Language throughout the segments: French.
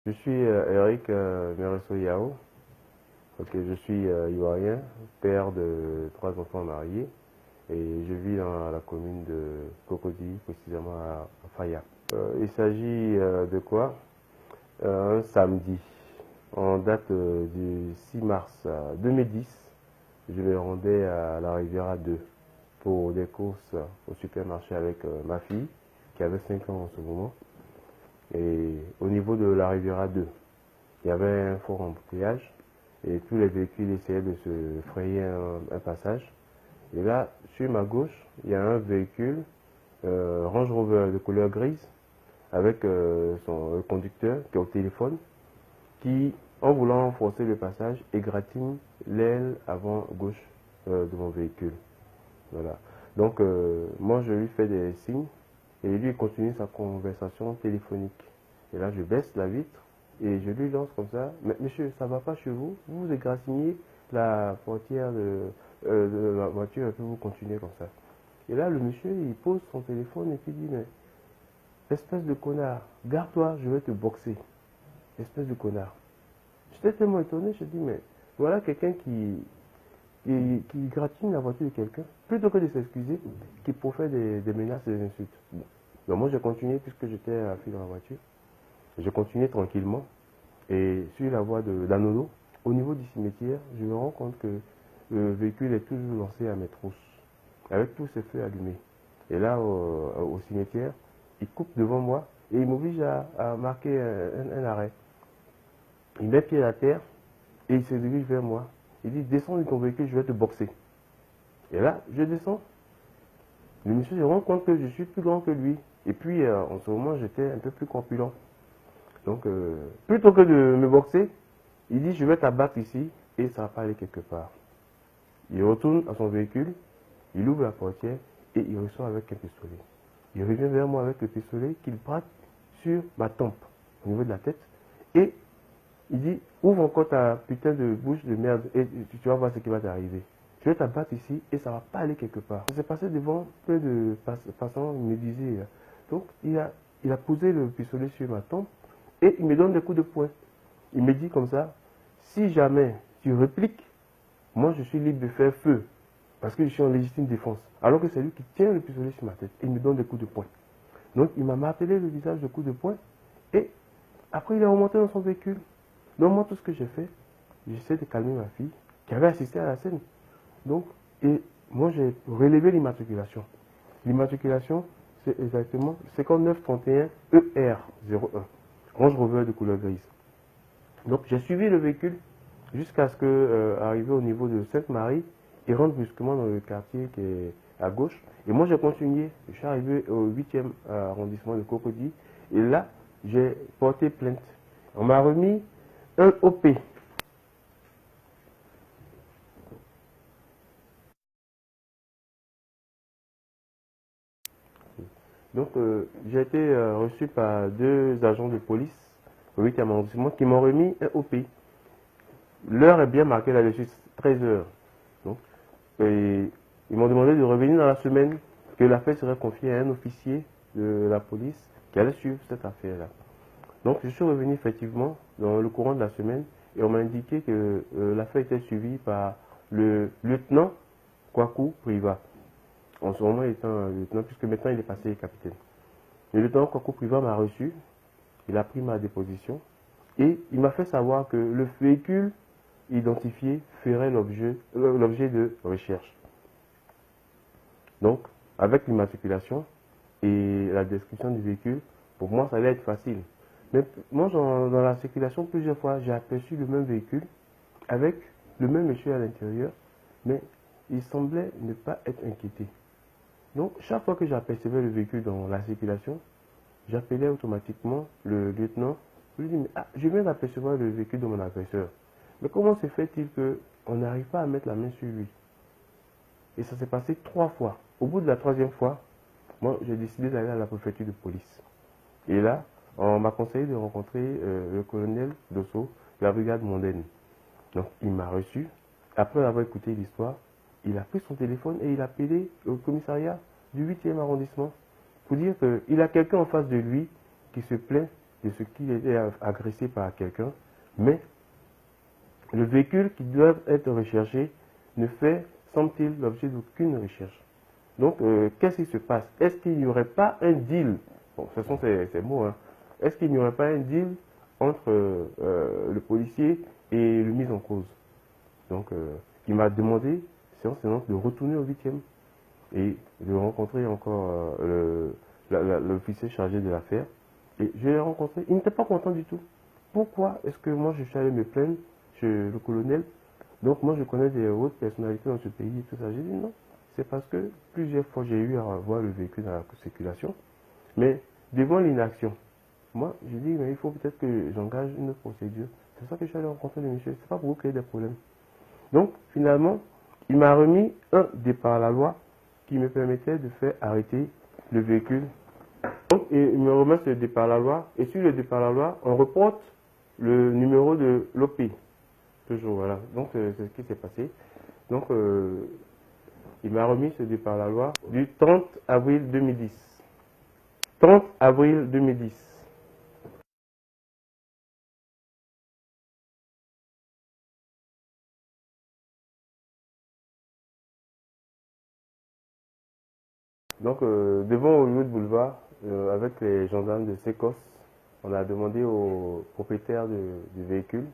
Je suis Eric Meresso Yao. Je suis ivoirien, père de 3 enfants mariés et je vis dans la commune de Cocody, précisément à Faya. Il s'agit de quoi? Un samedi, en date du 6 mars 2010, je me rendais à la Riviera 2 pour des courses au supermarché avec ma fille qui avait 5 ans en ce moment. Et au niveau de la Riviera 2, il y avait un fort embouteillage et tous les véhicules essayaient de se frayer un passage. Et là, sur ma gauche, il y a un véhicule Range Rover de couleur grise avec son conducteur qui est au téléphone qui, en voulant forcer le passage, égratigne l'aile avant gauche de mon véhicule. Voilà. Donc, moi, je lui fais des signes et lui, il continue sa conversation téléphonique. Et là, je baisse la vitre et je lui lance comme ça. Mais monsieur, ça ne va pas chez vous? Vous égratignez la portière de la voiture et puis vous continuez comme ça. Et là, le monsieur, il pose son téléphone et puis dit, mais espèce de connard, garde-toi, je vais te boxer. Espèce de connard. J'étais tellement étonné, je dis, mais voilà quelqu'un qui gratine la voiture de quelqu'un, plutôt que de s'excuser, qui profère des menaces et des insultes. Bon. Donc moi, j'ai continué, puisque j'étais assis dans la voiture, j'ai continué tranquillement, et sur la voie d'Anono, au niveau du cimetière, je me rends compte que le véhicule est toujours lancé à mes trousses, avec tous ses feux allumés. Et là, au cimetière, il coupe devant moi, et il m'oblige à marquer un arrêt. Il met pied à terre, et il se dirige vers moi. Il dit, descends de ton véhicule, je vais te boxer. Et là, je descends. Le monsieur se rend compte que je suis plus grand que lui. Et puis, en ce moment, j'étais un peu plus corpulent. Donc, plutôt que de me boxer, il dit, je vais t'abattre ici et ça va pas aller quelque part. Il retourne à son véhicule, il ouvre la portière et il ressort avec un pistolet. Il revient vers moi avec le pistolet qu'il braque sur ma tempe, au niveau de la tête. Et il dit, ouvre encore ta putain de bouche de merde et tu vas voir ce qui va t'arriver. Je vais t'abattre ici et ça va pas aller quelque part. Ça s'est passé devant plein de passants, il me disait. Donc, il a posé le pistolet sur ma tempe et il me donne des coups de poing. Il me dit comme ça, si jamais tu répliques, moi je suis libre de faire feu parce que je suis en légitime défense. Alors que c'est lui qui tient le pistolet sur ma tête et il me donne des coups de poing. Donc, il m'a martelé le visage de coups de poing et après il est remonté dans son véhicule. Donc moi, tout ce que j'ai fait, j'essaie de calmer ma fille qui avait assisté à la scène. Donc, et moi, j'ai relevé l'immatriculation. L'immatriculation, c'est exactement 5931 ER01, Range Rover de couleur grise. Donc, j'ai suivi le véhicule jusqu'à ce que, arrivé au niveau de Sainte-Marie, il rentre brusquement dans le quartier qui est à gauche. Et moi, j'ai continué. Je suis arrivé au 8e arrondissement de Cocody. Et là, j'ai porté plainte. On m'a remis un OP. Donc, j'ai été reçu par 2 agents de police au 8e arrondissement qui m'ont remis un OP. L'heure est bien marquée là-dessus, 13 heures. Donc, et ils m'ont demandé de revenir dans la semaine, que l'affaire serait confiée à un officier de la police qui allait suivre cette affaire-là. Donc, je suis revenu effectivement dans le courant de la semaine et on m'a indiqué que l'affaire était suivie par le lieutenant Kwaku Priva. En ce moment, il est un lieutenant, puisque maintenant il est passé capitaine. Le lieutenant Kwaku Priva m'a reçu, il a pris ma déposition et il m'a fait savoir que le véhicule identifié ferait l'objet de recherche. Donc, avec l'immatriculation et la description du véhicule, pour moi, ça allait être facile. Mais moi, dans la circulation, plusieurs fois, j'ai aperçu le même véhicule avec le même monsieur à l'intérieur, mais il semblait ne pas être inquiété. Donc, chaque fois que j'apercevais le véhicule dans la circulation, j'appelais automatiquement le lieutenant. Je lui dis, mais je viens d'apercevoir le véhicule de mon agresseur. Mais comment se fait-il qu'on n'arrive pas à mettre la main sur lui? Et ça s'est passé 3 fois. Au bout de la 3e fois, moi, j'ai décidé d'aller à la préfecture de police. Et là, on m'a conseillé de rencontrer le colonel Dosso de la brigade mondaine. Donc, il m'a reçu. Après avoir écouté l'histoire, il a pris son téléphone et il a appelé au commissariat du 8e arrondissement pour dire qu'il a quelqu'un en face de lui qui se plaint de ce qu'il était agressé par quelqu'un, mais le véhicule qui doit être recherché ne fait, semble-t-il, l'objet d'aucune recherche. Donc, qu'est-ce qui se passe? Est-ce qu'il n'y aurait pas un deal? Bon, ce sont ces mots, hein. Est-ce qu'il n'y aurait pas un deal entre le policier et le mis en cause? Donc, il m'a demandé, séance tenante, de retourner au 8e et de rencontrer encore l'officier chargé de l'affaire. Et je l'ai rencontré, il n'était pas content du tout. Pourquoi est-ce que moi je suis allé me plaindre chez le colonel? Donc moi je connais des hautes personnalités dans ce pays et tout ça. J'ai dit non, c'est parce que plusieurs fois j'ai eu à voir le véhicule dans la circulation, mais devant l'inaction, moi j'ai dit mais il faut peut-être que j'engage une autre procédure. C'est ça que je suis allé rencontrer le monsieur, c'est pas pour vous créer des problèmes. Donc finalement, il m'a remis un départ à la loi qui me permettait de faire arrêter le véhicule. Donc il me remet ce départ à la loi, et sur le départ à la loi, on reporte le numéro de l'OP. Toujours, voilà. Donc c'est ce qui s'est passé. Donc il m'a remis ce départ à la loi du 30 avril 2010. 30 avril 2010. Donc devant au de boulevard, avec les gendarmes de Sécos, on a demandé au propriétaire du véhicule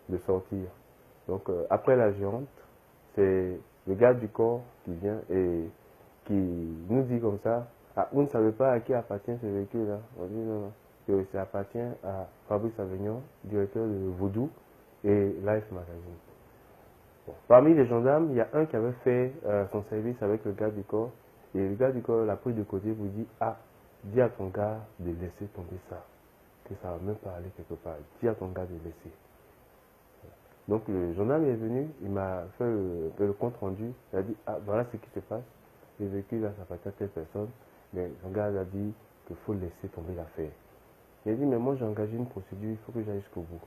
de sortir. Donc après la gérante, c'est le garde du corps qui vient et qui nous dit comme ça, ah, vous ne savez pas à qui appartient ce véhicule-là? On dit non, non, que ça appartient à Fabrice Avignon, directeur de Voodoo et Life Magazine. Bon. Parmi les gendarmes, il y a un qui avait fait son service avec le garde du corps, et le garde du corps l'a pris de côté, vous dit, ah, dis à ton gars de laisser tomber ça, que ça va même pas aller quelque part, dis à ton gars de laisser. Donc le gendarme est venu, il m'a fait le compte rendu, il a dit, ah voilà ce qui se passe, le véhicule là ça appartient à telle personne, mais son gars a dit qu'il faut laisser tomber l'affaire. Il a dit, mais moi j'ai engagé une procédure, il faut que j'aille jusqu'au bout.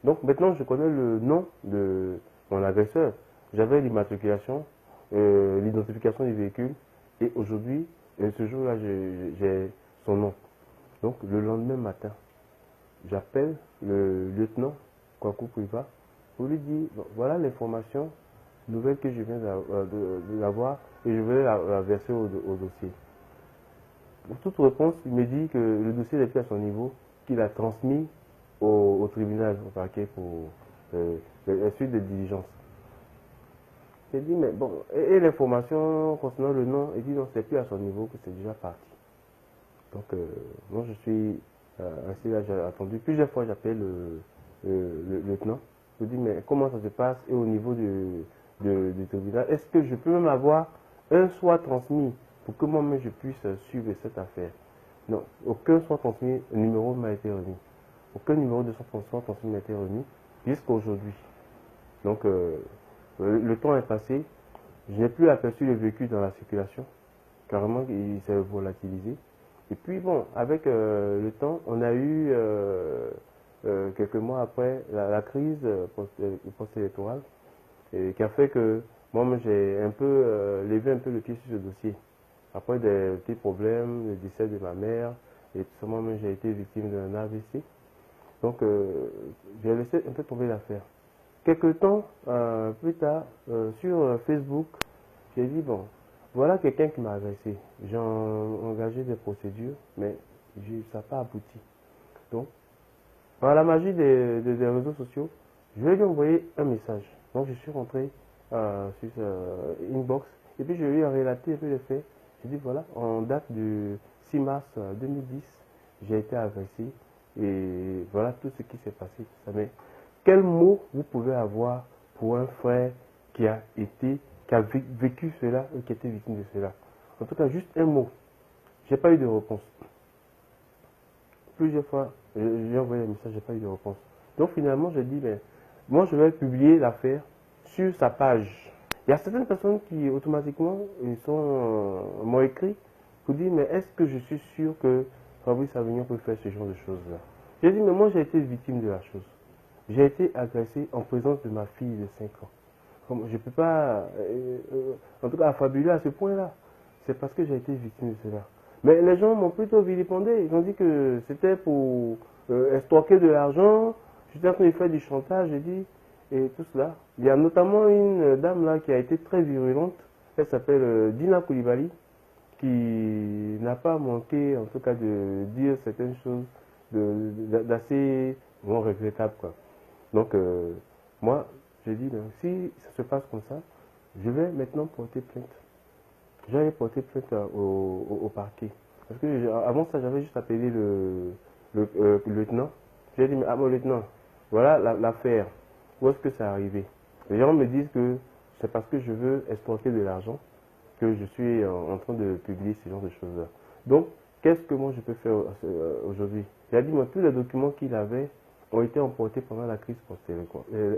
Donc maintenant je connais le nom de mon agresseur, j'avais l'immatriculation, l'identification du véhicule, et aujourd'hui, ce jour-là, j'ai son nom. Donc le lendemain matin, j'appelle le lieutenant Kwaku Priva pour lui dire, bon, voilà l'information nouvelle que je viens d'avoir et je vais la verser au dossier. Pour toute réponse, il me dit que le dossier n'est plus à son niveau, qu'il a transmis au tribunal, au parquet pour la suite des diligences. J'ai dit, mais bon, et l'information concernant le nom, il dit non, c'est plus à son niveau, que c'est déjà parti. Donc, moi je suis ainsi là, j'ai attendu. Plusieurs fois, j'appelle le lieutenant. Je lui dis, mais comment ça se passe? Et au niveau du tribunal, est-ce que je peux même avoir un soit transmis pour que moi-même je puisse suivre cette affaire? Non, aucun soit transmis, le numéro m'a été remis. Aucun numéro de soit transmis m'a été remis jusqu'à aujourd'hui. Donc, le temps est passé. Je n'ai plus aperçu le véhicule dans la circulation. Carrément, il s'est volatilisé. Et puis bon, avec le temps, on a eu quelques mois après la crise post-électorale qui a fait que moi j'ai un peu levé un peu le pied sur ce dossier. Après des petits problèmes, le décès de ma mère et tout ça, moi-même j'ai été victime d'un AVC. Donc j'ai laissé un peu tomber l'affaire. Quelques temps plus tard, sur Facebook, j'ai dit bon, voilà quelqu'un qui m'a agressé. J'ai engagé des procédures, mais ça n'a pas abouti. Donc, par la magie des réseaux sociaux, je vais lui envoyer un message. Donc, je suis rentré sur Inbox et puis je lui ai relaté un peu les faits. J'ai dit voilà, en date du 6 mars 2010, j'ai été agressé et voilà tout ce qui s'est passé. Tout ça. Mais quel mot vous pouvez avoir pour un frère qui a vécu cela et qui était victime de cela? En tout cas, juste un mot. J'ai pas eu de réponse. Plusieurs fois, j'ai envoyé un message, j'ai pas eu de réponse. Donc finalement, j'ai dit, mais moi je vais publier l'affaire sur sa page. Il y a certaines personnes qui automatiquement m'ont écrit pour dire, mais est-ce que je suis sûr que Fabrice Avignon peut faire ce genre de choses-là? J'ai dit, mais moi j'ai été victime de la chose. J'ai été agressé en présence de ma fille de 5 ans. Comme je ne peux pas, en tout cas, affabuler à ce point-là. C'est parce que j'ai été victime de cela. Mais les gens m'ont plutôt vilipendé. Ils ont dit que c'était pour extorquer de l'argent, j'étais en train de faire du chantage, j'ai dit, et tout cela. Il y a notamment une dame là qui a été très virulente, elle s'appelle Dina Koulibaly, qui n'a pas manqué en tout cas de dire certaines choses d'assez bon, regrettables, quoi. Donc moi, j'ai dit, ben, si ça se passe comme ça, je vais maintenant porter plainte. J'avais porté plainte au parquet. Parce que avant ça, j'avais juste appelé le lieutenant. J'ai dit, mais, ah mon lieutenant, voilà l'affaire. Où est-ce que ça arrivé? Les gens me disent que c'est parce que je veux extorquer de l'argent que je suis en train de publier ce genre de choses-là. Donc, qu'est-ce que moi je peux faire aujourd'hui? Il a dit, moi, tous les documents qu'il avait ont été emportés pendant la crise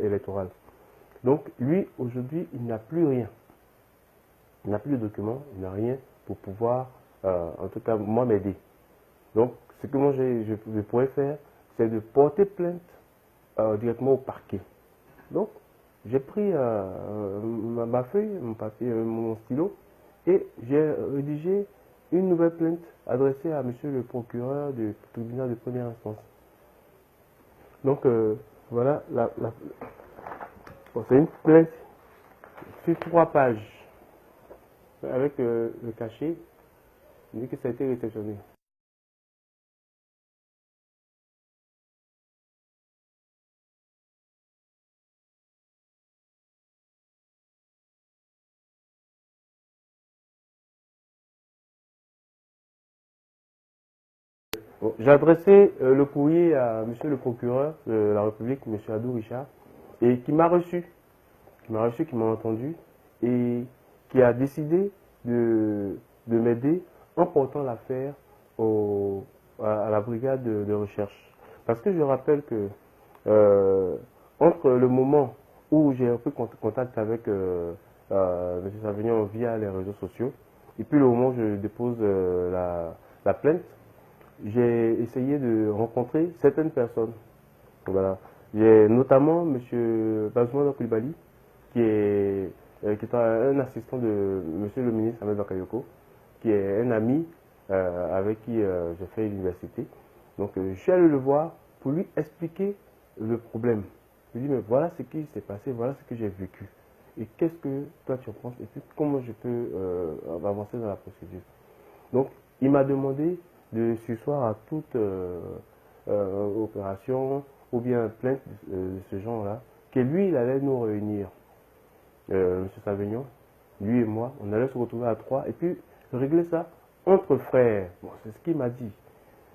électorale. Donc, lui, aujourd'hui, il n'a plus rien. Il n'a plus de documents, il n'a rien pour pouvoir, en tout cas, moi, m'aider. Donc, ce que moi, je pourrais faire, c'est de porter plainte directement au parquet. Donc, j'ai pris ma feuille, mon papier, mon stylo, et j'ai rédigé une nouvelle plainte adressée à monsieur le procureur du tribunal de première instance. Donc, voilà, bon, c'est une plainte sur 3 pages. Avec le cachet, il dit que ça a été réceptionné. Bon, j'ai adressé le courrier à monsieur le procureur de la République, monsieur Adou Richard, et qui m'a reçu, qui m'a entendu, et qui a décidé de m'aider en portant l'affaire à la brigade de recherche. Parce que je rappelle que entre le moment où j'ai pris contact avec M. Savignon via les réseaux sociaux, et puis le moment où je dépose la plainte, j'ai essayé de rencontrer certaines personnes. Voilà. J'ai notamment M. Bazoumana Koulibaly, qui est un assistant de M. le ministre Ahmed Bakayoko, qui est un ami avec qui j'ai fait l'université. Donc je suis allé le voir pour lui expliquer le problème. Je lui ai dit, mais voilà ce qui s'est passé, voilà ce que j'ai vécu. Et qu'est-ce que toi tu en penses? Et puis comment je peux avancer dans la procédure. Donc il m'a demandé de surseoir à toute opération ou bien plainte de ce genre-là, que lui, il allait nous réunir. M. Savignon, lui et moi, on allait se retrouver à 3 et puis régler ça entre frères. Bon, c'est ce qu'il m'a dit.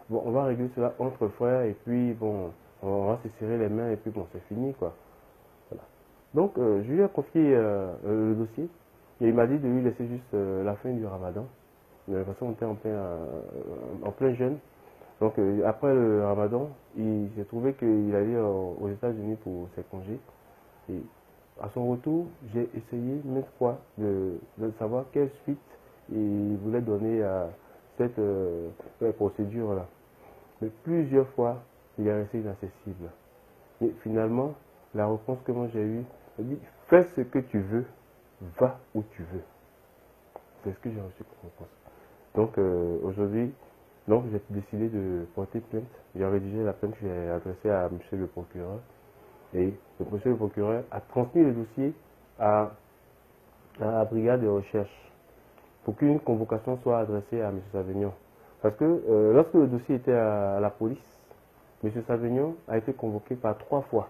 Bon, on va régler cela entre frères et puis bon, on va se serrer les mains et puis bon, c'est fini quoi. Voilà. Donc, je lui ai confié le dossier et il m'a dit de lui laisser juste la fin du ramadan. De toute façon, on était en plein jeûne. Donc, après le ramadan, il s'est trouvé qu'il allait aux États-Unis pour ses congés. Et à son retour, j'ai essayé maintes fois de savoir quelle suite il voulait donner à cette procédure-là. Mais plusieurs fois, il est resté inaccessible. Et finalement, la réponse que moi j'ai eue, elle dit, fais ce que tu veux, va où tu veux. C'est ce que j'ai reçu comme réponse. Donc aujourd'hui, j'ai décidé de porter plainte. J'ai rédigé la plainte que j'ai adressée à monsieur le procureur. Et monsieur le procureur a transmis le dossier à la brigade de recherche pour qu'une convocation soit adressée à M. Savignon. Parce que lorsque le dossier était à la police, M. Savignon a été convoqué par 3 fois.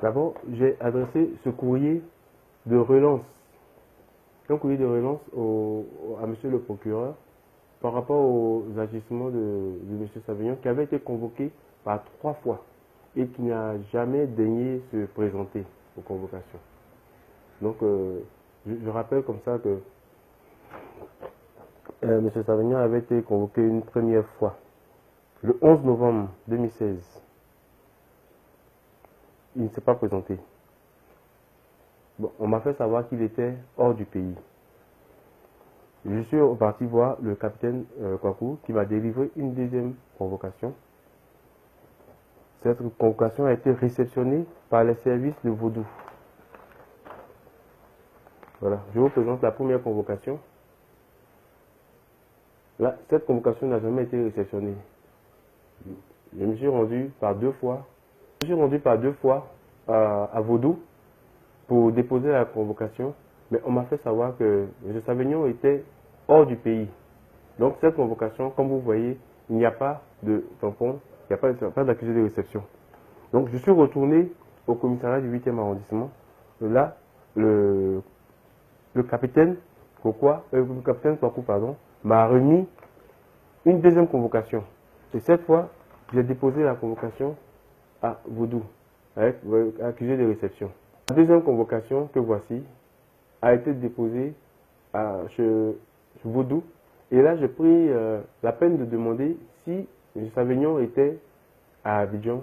D'abord, j'ai adressé ce courrier de relance, un courrier de relance à M. le procureur par rapport aux agissements de M. Savignon qui avait été convoqué par 3 fois et qui n'a jamais daigné se présenter aux convocations. Donc, je rappelle comme ça que M. Savignon avait été convoqué une première fois, le 11 novembre 2016. Il ne s'est pas présenté. Bon, on m'a fait savoir qu'il était hors du pays. Je suis parti voir le capitaine Kwaku qui m'a délivré une deuxième convocation. Cette convocation a été réceptionnée par les services de Vaudou. Voilà, je vous présente la première convocation. Là, cette convocation n'a jamais été réceptionnée. Je me suis rendu par deux fois. Je me suis rendu par deux fois à Vaudou pour déposer la convocation, mais on m'a fait savoir que M. Savignon était hors du pays. Donc cette convocation, comme vous voyez, il n'y a pas de tampon, il n'y a pas d'accusé de réception. Donc je suis retourné au commissariat du 8e arrondissement. Là, le capitaine Kwaku, m'a remis une deuxième convocation. Et cette fois, j'ai déposé la convocation à Vaudou, avec accusé de réception. La deuxième convocation que voici a été déposée chez Vaudou. Et là, j'ai pris la peine de demander si M. Savignon était à Abidjan.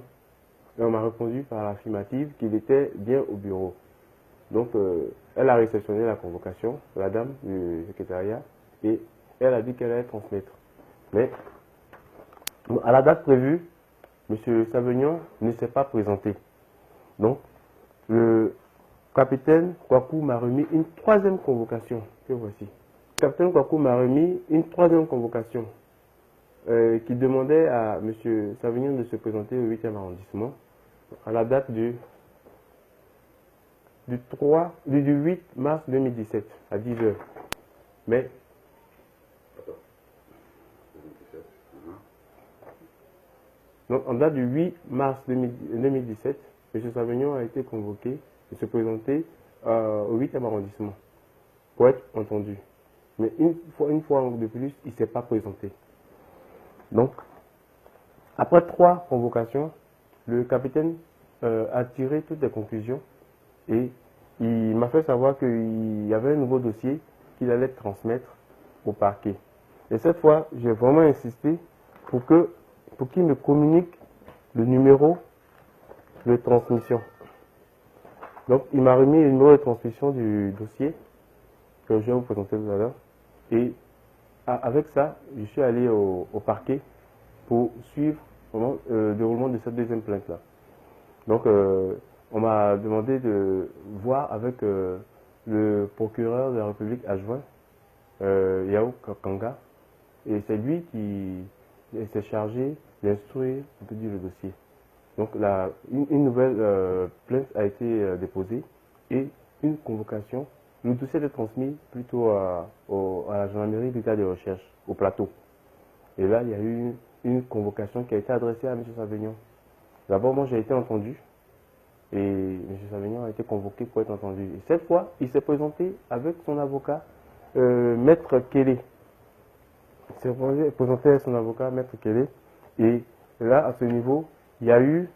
Et on m'a répondu par l'affirmative qu'il était bien au bureau. Donc, elle a réceptionné la convocation, la dame du secrétariat, et elle a dit qu'elle allait transmettre. Mais, à la date prévue, M. Savignon ne s'est pas présenté. Donc, le capitaine Kwaku m'a remis une troisième convocation, que voici. Le capitaine Kwaku m'a remis une troisième convocation qui demandait à M. Savignon de se présenter au 8e arrondissement à la date du 8 mars 2017 à 10 h. Mais donc, en date du 8 mars 2017, M. Savignon a été convoqué de se présenter au 8e arrondissement pour être entendu. Mais une fois de plus, il ne s'est pas présenté. Donc, après 3 convocations, le capitaine a tiré toutes les conclusions et il m'a fait savoir qu'il y avait un nouveau dossier qu'il allait transmettre au parquet. Et cette fois, j'ai vraiment insisté pour qu'il me communique le numéro de transmission. Donc, il m'a remis le numéro de transmission du dossier que je vais vous présenter tout à l'heure. Et avec ça, je suis allé au parquet pour suivre le déroulement de cette deuxième plainte-là. Donc, on m'a demandé de voir avec le procureur de la République adjoint, Yao Kanga, et c'est lui qui s'est chargé d'instruire le dossier. Donc, une nouvelle plainte a été déposée et une convocation. Le dossier est transmis plutôt à la gendarmerie d'État de recherche, au plateau. Et là, il y a eu une convocation qui a été adressée à M. Savignon. D'abord, moi, j'ai été entendu. Et M. Savignon a été convoqué pour être entendu. Et cette fois, il s'est présenté avec son avocat, Maître Kélé. Il s'est présenté avec son avocat, Maître Kélé. Et là, à ce niveau, il y a eu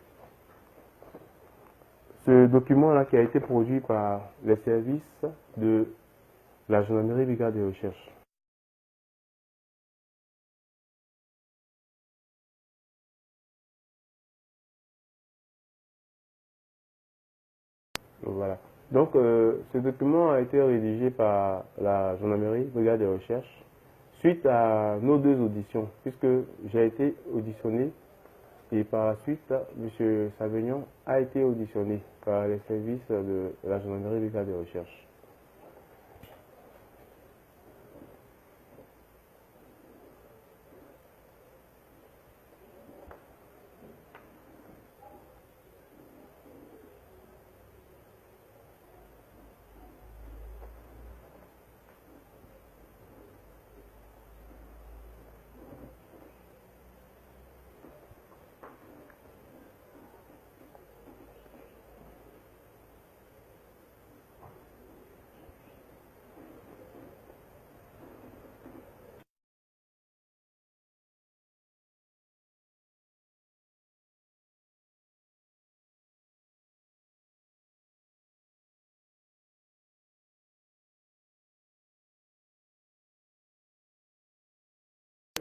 ce document-là qui a été produit par les services de la gendarmerie brigade de recherche. Donc, voilà. Donc, ce document a été rédigé par la gendarmerie brigade de recherche suite à nos 2 auditions, puisque j'ai été auditionné et par la suite, M. Savignon a été auditionné par les services de la gendarmerie brigade de recherche.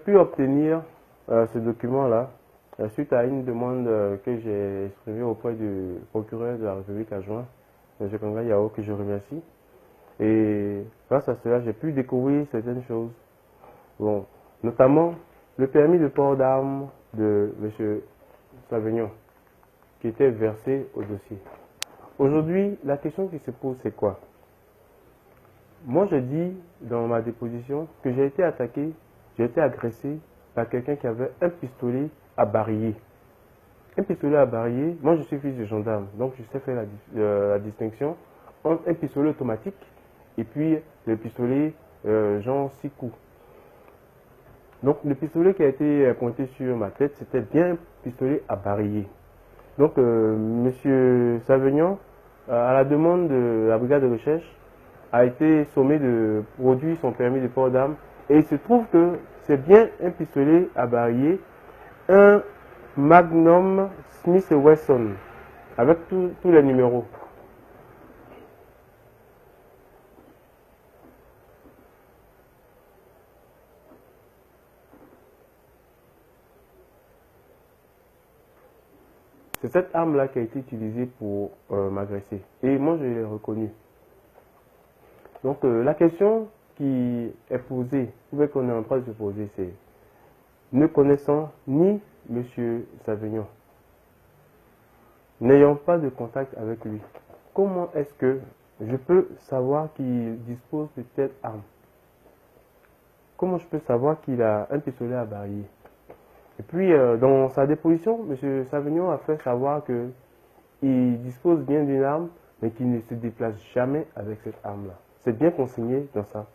J'ai pu obtenir ce document-là suite à une demande que j'ai exprimée auprès du procureur de la République adjoint, M. Kanga Yao, que je remercie. Et grâce à cela, j'ai pu découvrir certaines choses. Bon, notamment le permis de port d'armes de M. Savignon, qui était versé au dossier. Aujourd'hui, la question qui se pose, c'est quoi? Moi, je dis dans ma déposition que j'ai été attaqué j'ai été agressé par quelqu'un qui avait un pistolet à barillet. Un pistolet à barillet, moi je suis fils de gendarme, donc je sais faire la distinction entre un pistolet automatique et puis le pistolet genre 6 coups. Donc le pistolet qui a été pointé sur ma tête, c'était bien un pistolet à barillet. Donc Monsieur Savignon, à la demande de la brigade de recherche, a été sommé de produire son permis de port d'armes. Et il se trouve que c'est bien un pistolet à barillet, un Magnum Smith Wesson, avec tous les numéros. C'est cette arme-là qui a été utilisée pour m'agresser. Et moi, je l'ai reconnue. Donc, la question qui est posée, ou qu'on est en train de se poser, c'est ne connaissant ni M. Savignon, n'ayant pas de contact avec lui, comment est-ce que je peux savoir qu'il dispose de telle arme? Comment je peux savoir qu'il a un pistolet à barillet? Et puis, dans sa déposition, M. Savignon a fait savoir qu'il dispose bien d'une arme, mais qu'il ne se déplace jamais avec cette arme-là. C'est bien consigné dans sa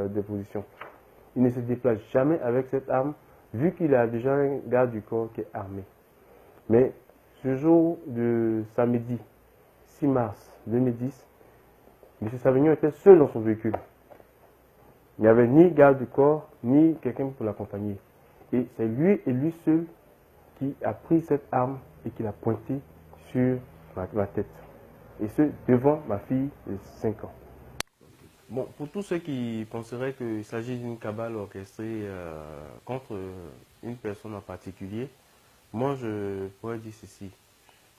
déposition. Il ne se déplace jamais avec cette arme, vu qu'il a déjà un garde du corps qui est armé. Mais ce jour de samedi 6 mars 2010, M. Savignon était seul dans son véhicule. Il n'y avait ni garde du corps, ni quelqu'un pour l'accompagner. Et c'est lui et lui seul qui a pris cette arme et qui l'a pointée sur ma tête. Et ce, devant ma fille de 5 ans. Bon, pour tous ceux qui penseraient qu'il s'agit d'une cabale orchestrée contre une personne en particulier, moi je pourrais dire ceci.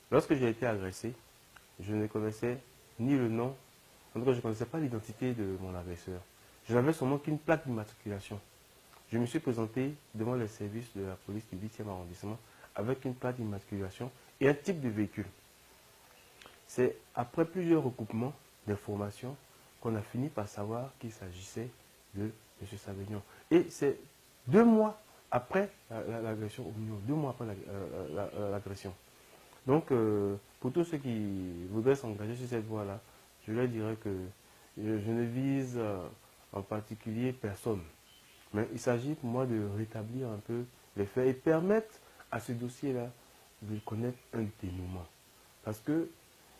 Lorsque j'ai été agressé, je ne connaissais ni le nom, en tout cas je ne connaissais pas l'identité de mon agresseur. Je n'avais seulement qu'une plaque d'immatriculation. Je me suis présenté devant les services de la police du 8e arrondissement avec une plaque d'immatriculation et un type de véhicule. C'est après plusieurs recoupements d'informations qu'on a fini par savoir qu'il s'agissait de M. Savignon. Et c'est 2 mois après l'agression, 2 mois après l'agression. Donc, pour tous ceux qui voudraient s'engager sur cette voie-là, je leur dirais que je ne vise en particulier personne. Mais il s'agit pour moi de rétablir un peu les faits et permettre à ce dossier-là de connaître un dénouement. Parce que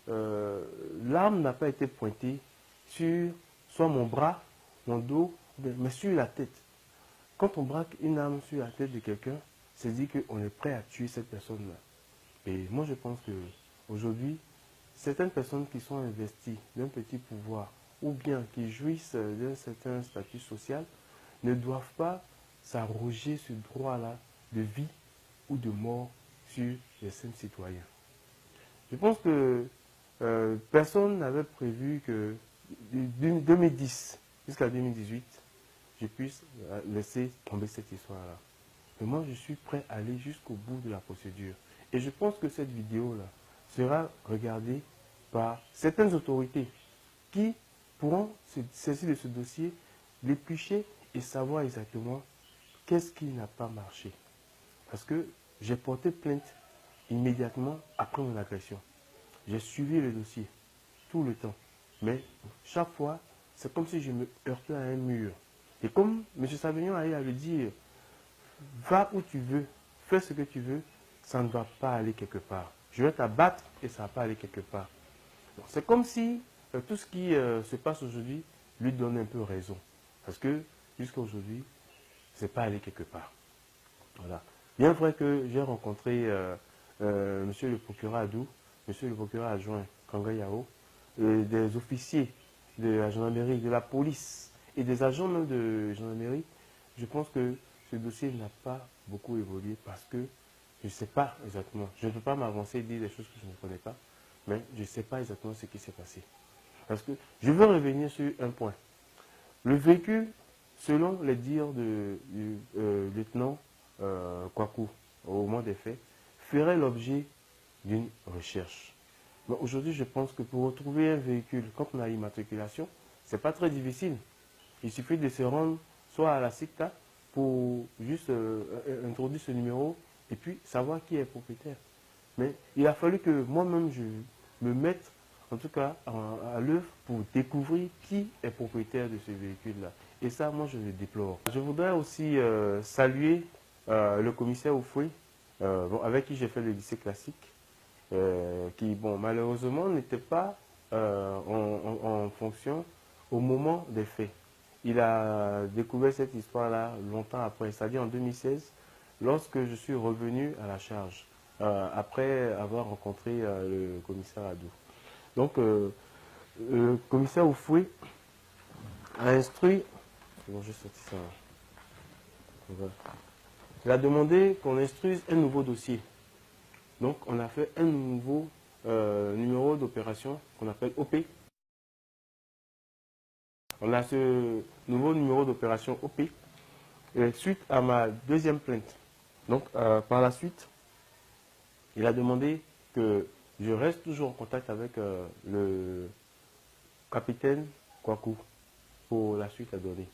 l'arme n'a pas été pointée sur soit mon bras, mon dos, mais sur la tête. Quand on braque une arme sur la tête de quelqu'un, c'est dit qu'on est prêt à tuer cette personne-là. Et moi je pense qu'aujourd'hui, certaines personnes qui sont investies d'un petit pouvoir ou bien qui jouissent d'un certain statut social ne doivent pas s'arroger ce droit-là de vie ou de mort sur les simples citoyens. Je pense que personne n'avait prévu que de 2010 jusqu'à 2018, je puisse laisser tomber cette histoire-là. Mais moi, je suis prêt à aller jusqu'au bout de la procédure. Et je pense que cette vidéo-là sera regardée par certaines autorités qui pourront se saisir de ce dossier, l'éplucher et savoir exactement qu'est-ce qui n'a pas marché. Parce que j'ai porté plainte immédiatement après mon agression. J'ai suivi le dossier tout le temps. Mais chaque fois, c'est comme si je me heurtais à un mur. Et comme M. Savignon a le dire, va où tu veux, fais ce que tu veux, ça ne va pas aller quelque part. Je vais t'abattre et ça ne va pas aller quelque part. C'est comme si tout ce qui se passe aujourd'hui lui donne un peu raison. Parce que jusqu'à aujourd'hui, ce n'est pas allé quelque part. Voilà. Bien vrai que j'ai rencontré monsieur le procureur Adou, monsieur le procureur adjoint Kanga Yao, des officiers de la gendarmerie, de la police et des agents même de gendarmerie. Je pense que ce dossier n'a pas beaucoup évolué parce que je ne sais pas exactement. Je ne peux pas m'avancer et dire des choses que je ne connais pas, mais je ne sais pas exactement ce qui s'est passé. Parce que je veux revenir sur un point. Le véhicule, selon les dires du lieutenant Kwaku, au moment des faits, ferait l'objet d'une recherche. Mais aujourd'hui, je pense que pour retrouver un véhicule, quand on a l'immatriculation, ce n'est pas très difficile. Il suffit de se rendre soit à la SICTA, pour juste introduire ce numéro et puis savoir qui est propriétaire. Mais il a fallu que moi-même je me mette en tout cas à l'œuvre pour découvrir qui est propriétaire de ce véhicule-là. Et ça, moi, je le déplore. Je voudrais aussi saluer le commissaire Oufoué, avec qui j'ai fait le lycée classique, qui, bon, malheureusement, n'était pas en fonction au moment des faits. Il a découvert cette histoire-là longtemps après, c'est-à-dire en 2016, lorsque je suis revenu à la charge, après avoir rencontré le commissaire Adou. Donc, le commissaire Oufoué a instruit... Bon, je sorti ça. Voilà. Il a demandé qu'on instruise un nouveau dossier. Donc, on a fait un nouveau numéro d'opération qu'on appelle OP. On a ce nouveau numéro d'opération OP suite à ma deuxième plainte. Donc, par la suite, il a demandé que je reste toujours en contact avec le capitaine Kwaku pour la suite à donner.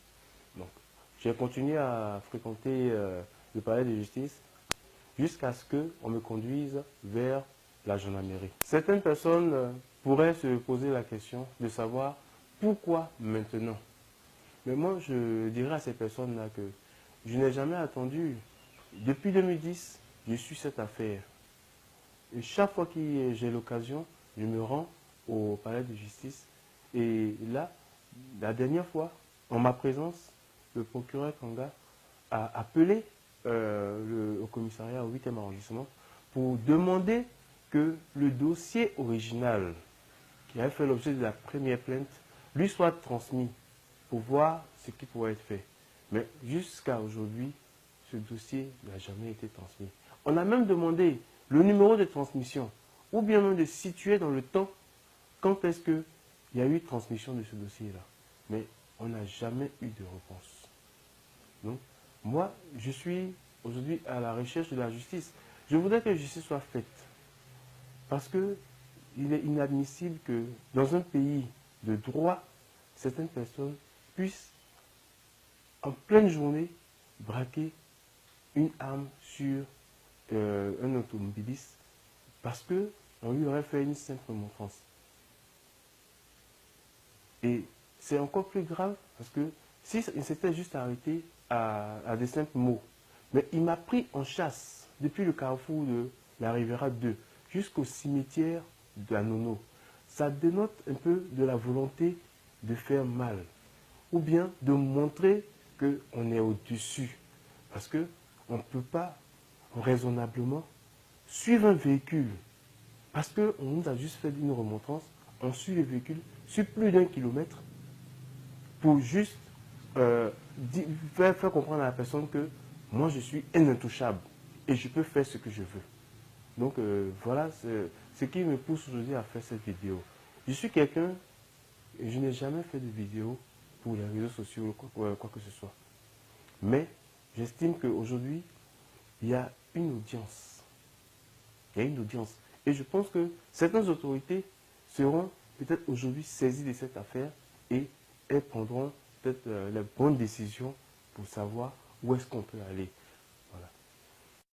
Donc, j'ai continué à fréquenter le palais de justice jusqu'à ce qu'on me conduise vers la gendarmerie. Certaines personnes pourraient se poser la question de savoir pourquoi maintenant. Mais moi, je dirais à ces personnes-là que je n'ai jamais attendu. Depuis 2010, je suis cette affaire. Et chaque fois que j'ai l'occasion, je me rends au palais de justice. Et là, la dernière fois, en ma présence, le procureur Kanga a appelé au commissariat au 8e arrondissement pour demander que le dossier original qui avait fait l'objet de la première plainte lui soit transmis pour voir ce qui pourrait être fait. Mais jusqu'à aujourd'hui, ce dossier n'a jamais été transmis. On a même demandé le numéro de transmission ou bien même de situer dans le temps quand est-ce qu'il y a eu transmission de ce dossier-là. Mais on n'a jamais eu de réponse. Donc, moi, je suis aujourd'hui à la recherche de la justice. Je voudrais que la justice soit faite. Parce qu'il est inadmissible que dans un pays de droit, certaines personnes puissent, en pleine journée, braquer une arme sur un automobiliste parce qu'on lui aurait fait une simple remontrance. Et c'est encore plus grave parce que si il s'était juste arrêté à des simples mots, mais il m'a pris en chasse depuis le carrefour de la Riviera 2 jusqu'au cimetière de la Nono. Ça dénote un peu de la volonté de faire mal ou bien de montrer qu'on est au-dessus. Parce qu'on ne peut pas raisonnablement suivre un véhicule parce qu'on nous a juste fait une remontrance, on suit le véhicule sur plus d'1 kilomètre pour juste faire comprendre à la personne que moi je suis un intouchable et je peux faire ce que je veux. Donc voilà ce qui me pousse aujourd'hui à faire cette vidéo. Je suis quelqu'un, je n'ai jamais fait de vidéo pour les réseaux sociaux ou quoi que ce soit. Mais j'estime qu'aujourd'hui, il y a une audience. Il y a une audience. Et je pense que certaines autorités seront peut-être aujourd'hui saisies de cette affaire et elles prendront peut-être la bonne décision pour savoir où est-ce qu'on peut aller.